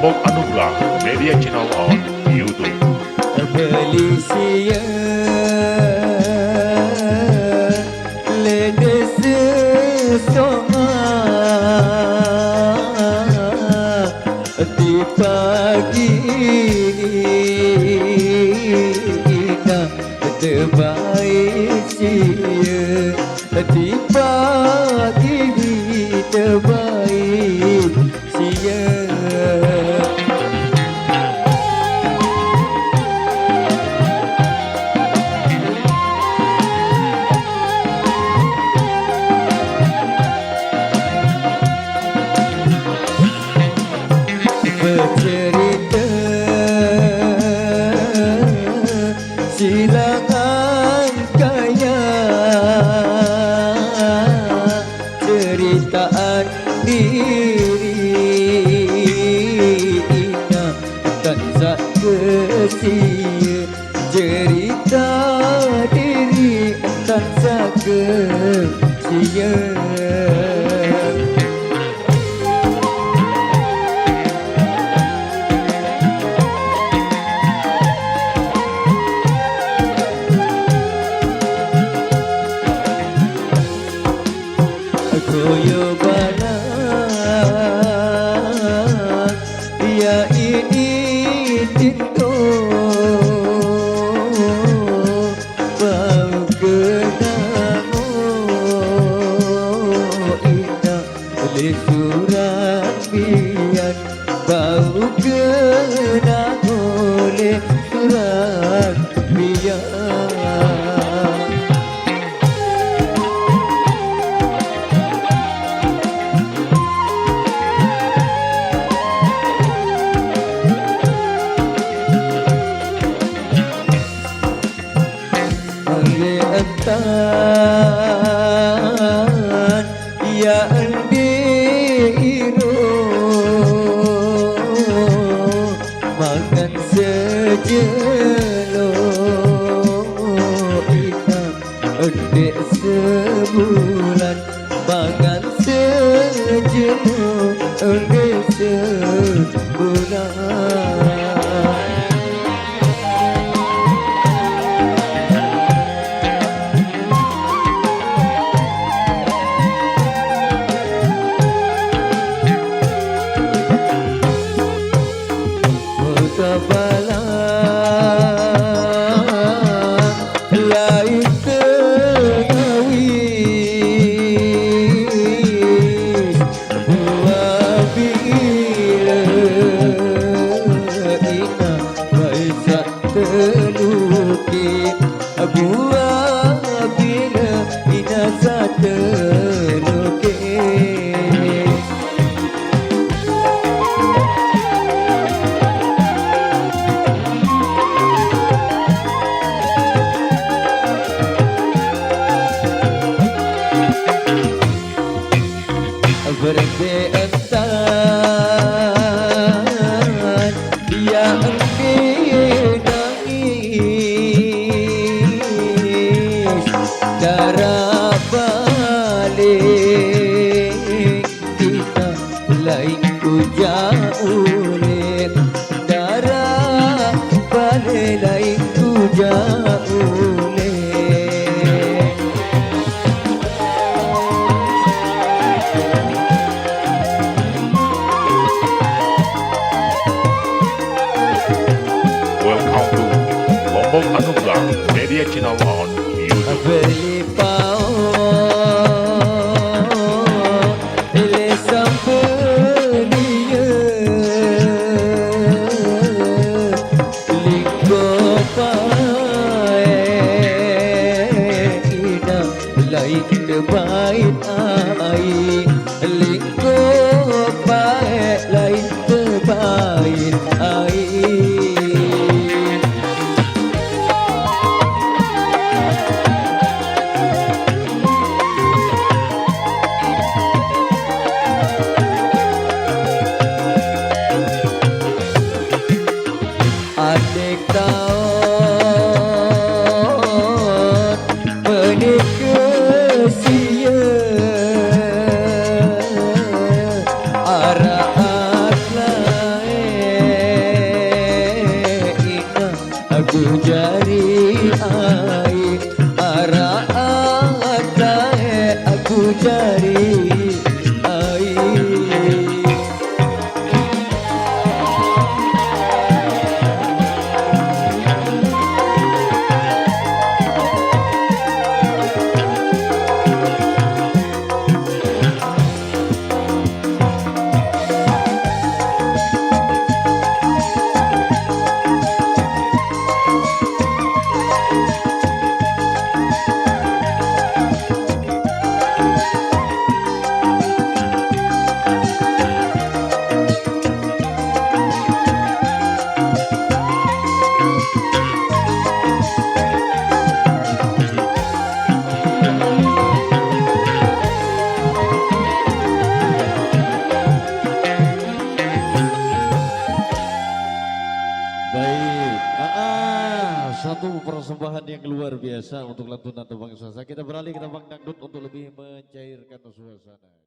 Lombok Anugerah Media Channel on YouTube. Beli sia lede sesoma di pagi nak terbaik sia di pagi terbaik sia. Bercerita silangan kaya ceritaan diri nak tak kesia cerita diri tak kesia. Koyo balang ya ini tinto bau kenango ina le surat bian bau kenango le surat bian. Tan ya andiro makan sejelo ina adik sebulan makan sejelo adik sebulan. Lain tengawis buah bila ina baisak terlukis buah bila ina sak terlukis. Berbeantan yang menangis darah balik kita lain ujar ulit darah balik lain ujar ulit. Lombok Anugerah Media Channel on YouTube. Beli pao le sampelia liko pae ina lain terbaik ai liko pae lain terbaik ai. Adik tahun menikah sia arah lain ku cari air. Baik, satu persembahan yang luar biasa untuk lantunan tembang Sasa. Kita beralih ke tembang dangdut untuk lebih mencairkan suasana.